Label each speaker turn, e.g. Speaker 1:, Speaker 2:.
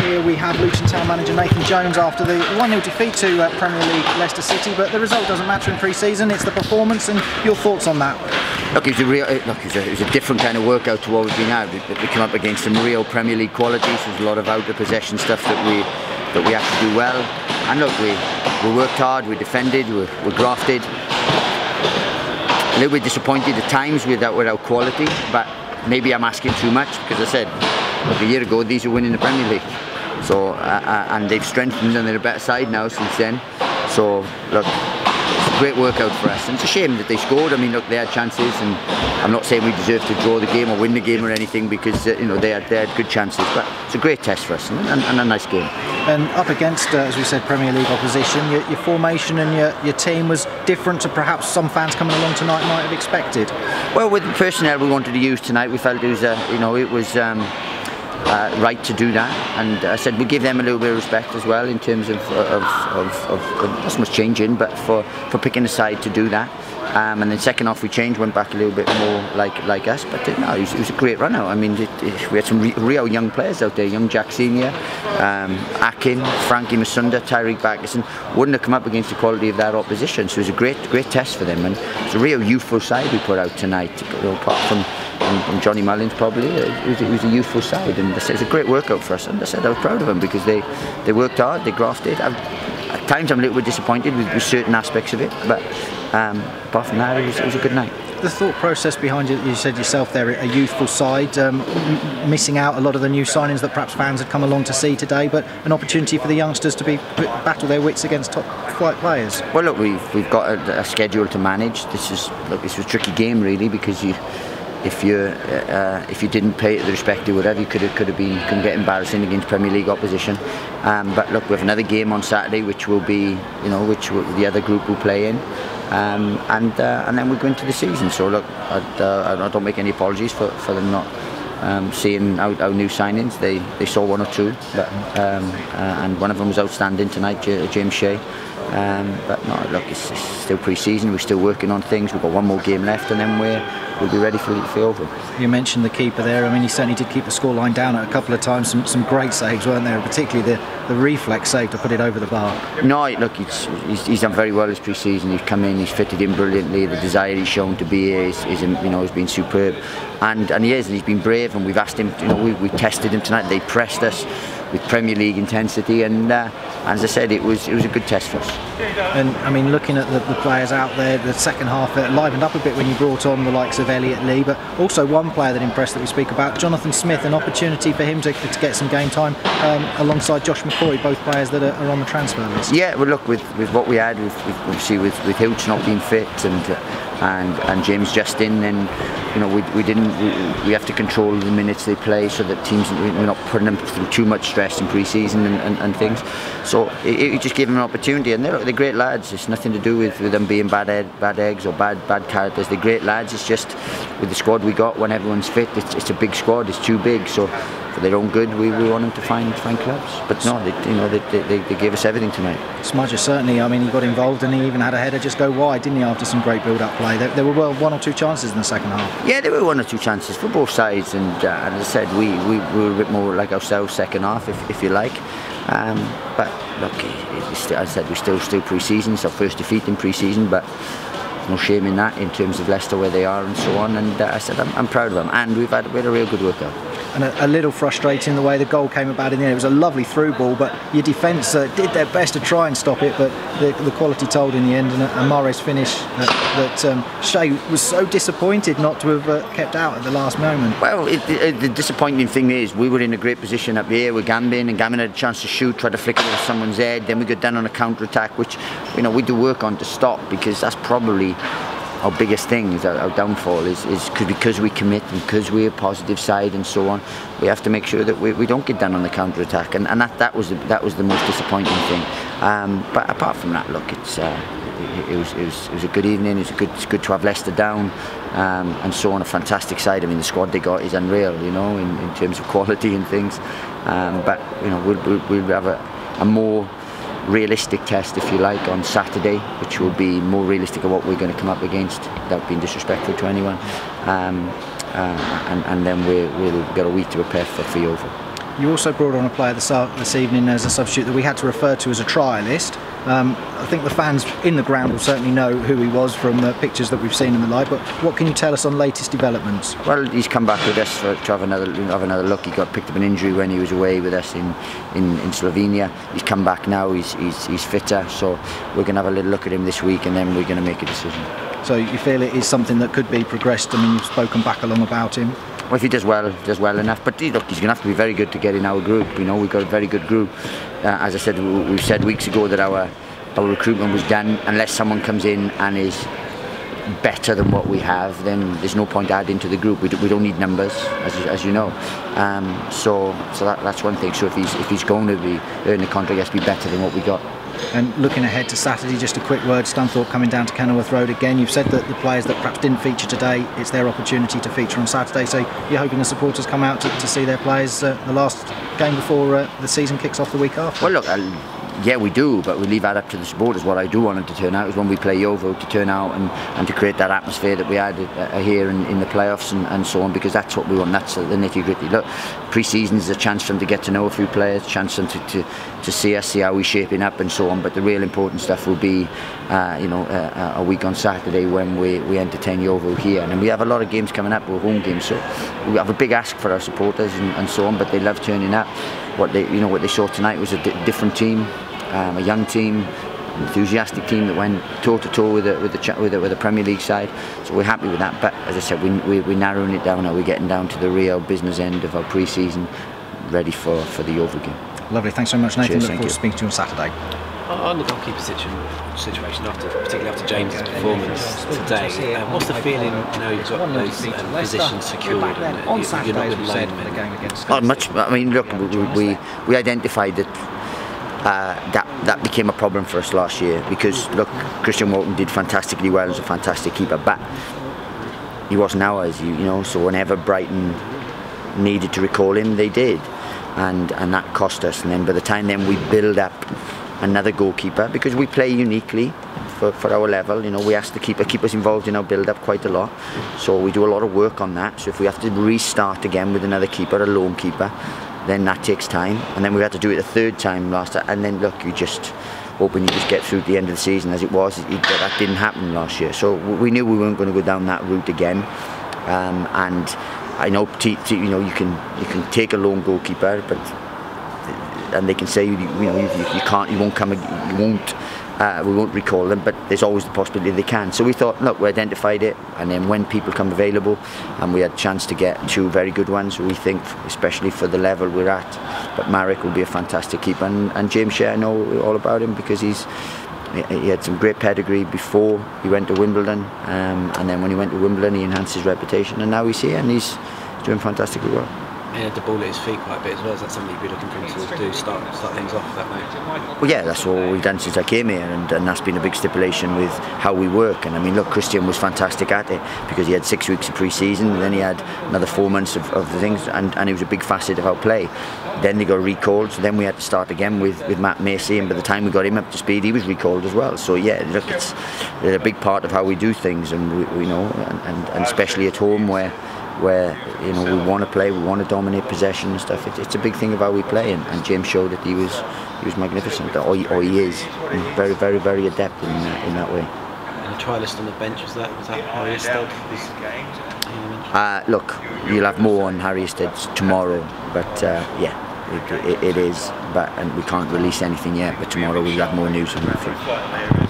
Speaker 1: here we have Luton Town manager Nathan Jones after the 1-0 defeat to Premier League Leicester City, but the result doesn't matter in pre-season, it's the performance, and your thoughts on that?
Speaker 2: Look, it was a different kind of workout to what we've been at. We come up against some real Premier League qualities. There's a lot of out of possession stuff that we have to do well. And look, we worked hard, we defended, we grafted. A little bit disappointed at times with our quality, but maybe I'm asking too much, because I said, look, a year ago these were winning the Premier League. So and they've strengthened and they're a better side now since then. So look, it's a great workout for us, and it's a shame that they scored. I mean, look, they had chances, and I'm not saying we deserve to draw the game or win the game or anything, because they had good chances. But it's a great test for us, and a nice game.
Speaker 1: And up against, as we said, Premier League opposition, your formation and your team was different to perhaps some fans coming along tonight might have expected.
Speaker 2: Well, with the personnel we wanted to use tonight, we felt it was right to do that, and I said we give them a little bit of respect as well in terms of not so much changing, but for picking a side to do that. And then second half we changed, went back a little bit more like us, but no, it was a great run out. I mean, we had some real young players out there, young Jack Senior, Akin, Frankie Masunda, Tyreek Backerson, wouldn't have come up against the quality of that opposition, so it was a great test for them, and it's a real youthful side we put out tonight, apart from Johnny Mullins probably. It was a youthful side, and it was a great workout for us, and I said I was proud of them because they worked hard, they grafted. At times I'm a little bit disappointed with certain aspects of it, but apart from that, it was a good night.
Speaker 1: The thought process behind it, you said yourself there, a youthful side, missing out a lot of the new signings that perhaps fans had come along to see today, but an opportunity for the youngsters to battle their wits against top flight players.
Speaker 2: Well, look, we've got a schedule to manage. This was a tricky game really, because if you didn't pay it the respect you would have, you could get embarrassing against Premier League opposition. But look, we have another game on Saturday, which will be, the other group will play in, and then we go into the season. So look, I don't make any apologies for them not seeing our new signings. They saw one or two, but and one of them was outstanding tonight, James Shea. But no, look, it's still pre-season. We're still working on things. We've got one more game left, and then we'll be ready for over.
Speaker 1: You mentioned the keeper there. I mean, he certainly did keep the scoreline down a couple of times. Some great saves, weren't there? Particularly the reflex save to put it over the bar.
Speaker 2: No, look, he's done very well this pre-season. He's come in, he's fitted in brilliantly. The desire he's shown to be here has been superb, and he's been brave. And we've asked him. We tested him tonight. They pressed us with Premier League intensity, and as I said, it was a good test for us.
Speaker 1: And I mean, looking at the players out there, the second half livened up a bit when you brought on the likes of Elliot Lee, but also one player that impressed that we speak about, Jonathan Smith, an opportunity for him to get some game time alongside Josh McCoy, both players that are on the transfer list.
Speaker 2: Yeah, well, look, with what we had, obviously with Hilch not being fit and James Justin, and we have to control the minutes they play so that teams, we're not putting them through too much stress in pre-season and things. So it just gave them an opportunity, and they're great lads. It's nothing to do with them being bad eggs or bad characters. They're great lads. It's just with the squad we got, when everyone's fit, it's a big squad. It's too big. So for their own good, we want them to find clubs. But no, they gave us everything tonight.
Speaker 1: Smudger certainly. I mean, he got involved and he even had a header just go wide, didn't he? After some great build-up play, there were one or two chances in the second half. Yeah,
Speaker 2: there were one or two chances for both sides, and as I said, we were a bit more like ourselves second half, if you like. But look, as I said, we're still pre-season. It's our first defeat in pre-season, but there's no shame in that in terms of Leicester where they are and so on. And I said I'm proud of them, and we had a real good workout.
Speaker 1: And a little frustrating the way the goal came about in the end. It was a lovely through ball, but your defence did their best to try and stop it, but the quality told in the end, and a Mahrez finish that Shea was so disappointed not to have kept out at the last moment.
Speaker 2: Well, the disappointing thing is we were in a great position up here with Gambin, and Gambin had a chance to shoot, try to flick it over someone's head, then we got done on a counter-attack, which we do work on to stop, because that's probably our biggest thing, is our downfall is because we commit and because we're a positive side and so on. We have to make sure that we don't get done on the counter attack, and that was the most disappointing thing. But apart from that, look, it was a good evening. It's good to have Leicester down and so on. A fantastic side. I mean, the squad they got is unreal, in terms of quality and things. But we'll have a more realistic test, if you like, on Saturday, which will be more realistic of what we're going to come up against, without being disrespectful to anyone, and then we'll get a week to prepare for over.
Speaker 1: You also brought on a player this evening as a substitute that we had to refer to as a trialist. I think the fans in the ground will certainly know who he was from the pictures that we've seen in the live, but what can you tell us on latest developments?
Speaker 2: Well, he's come back with us to have another look. He got picked up an injury when he was away with us in Slovenia. He's come back now, he's fitter, so we're going to have a little look at him this week and then we're going to make a decision.
Speaker 1: So you feel it is something that could be progressed? I mean, you've spoken back along about him.
Speaker 2: Well, if he does well enough. But look, he's going to have to be very good to get in our group. You know, we've got a very good group. As I said, we've said weeks ago that our recruitment was done. Unless someone comes in and is better than what we have, then there's no point adding to the group. We don't need numbers, as you know. So that's one thing. So if he's going to be earning a contract, he has to be better than what we got.
Speaker 1: And looking ahead to Saturday, just a quick word, Scunthorpe coming down to Kenilworth Road again. You've said that the players that perhaps didn't feature today, it's their opportunity to feature on Saturday, so you're hoping the supporters come out to see their players the last game before the season kicks off the week after?
Speaker 2: Well, look, yeah, we do, but we leave that up to the supporters. What I do want them to turn out is when we play Yeovil, to turn out and to create that atmosphere that we had here in the playoffs and so on, because that's what we want. That's the nitty gritty. Look, pre-season is a chance for them to get to know a few players, a chance for them to see us, see how we're shaping up and so on. But the real important stuff will be, a week on Saturday when we entertain Yeovil here, and we have a lot of games coming up, we're home games, so we have a big ask for our supporters and so on. But they love turning up. What they saw tonight was a different team. A young team, enthusiastic team that went toe to toe with the Premier League side. So we're happy with that. But as I said, we're narrowing it down now. We're getting down to the real business end of our pre-season, ready for the Yeovil game.
Speaker 1: Lovely. Thanks so much, Nathan.
Speaker 2: Cheers,
Speaker 1: Look forward to speaking to you on Saturday.
Speaker 3: On the goalkeeper situation, particularly after James's performance today, what's the feeling now you've got those positions secured and you're not with linemen?
Speaker 2: Not much. I mean, look, we identified that. That became a problem for us last year because, look, Christian Walton did fantastically well as a fantastic keeper, but he wasn't ours, you know. So whenever Brighton needed to recall him, they did, and that cost us. And then by the time we build up another goalkeeper, because we play uniquely for our level, you know, we ask the keeper keep us involved in our build up quite a lot. So we do a lot of work on that. So if we have to restart again with another keeper, a lone keeper, then that takes time, and then we had to do it a third time last time, and then look, you just hoping you just get through to the end of the season as it was. That didn't happen last year, so we knew we weren't going to go down that route again. And I know, you can take a lone goalkeeper, and they can say you can't, you won't come, you won't. We won't recall them, but there's always the possibility they can. So we thought, look, we identified it, and then when people come available, and we had a chance to get two very good ones, we think, especially for the level we're at. But Marek will be a fantastic keeper, and James Shea, I know all about him because he had some great pedigree before he went to Wimbledon, and then when he went to Wimbledon, he enhanced his reputation, and now he's here and he's doing fantastically well.
Speaker 3: He had the ball at his feet quite a bit as well. Is that something you'd be looking for him to do, start things off that way?
Speaker 2: Well, yeah, that's what we've done since I came here, and that's been a big stipulation with how we work. And I mean, look, Christian was fantastic at it because he had 6 weeks of pre-season, and then he had another 4 months of the things, and he was a big facet of our play. Then they got recalled, so then we had to start again with Matt Macy, and by the time we got him up to speed, he was recalled as well. So yeah, look, it's a big part of how we do things, and we know, and especially at home where you know we want to play, we want to dominate possession and stuff. It's a big thing of how we play, and James showed that he was magnificent, or he is very, very, very adept in that way.
Speaker 3: And a trialist on the bench, was that Harry Ested?
Speaker 2: Look, you'll have more on Harry Ested tomorrow, but yeah, it is. And we can't release anything yet. But tomorrow we'll have more news on that.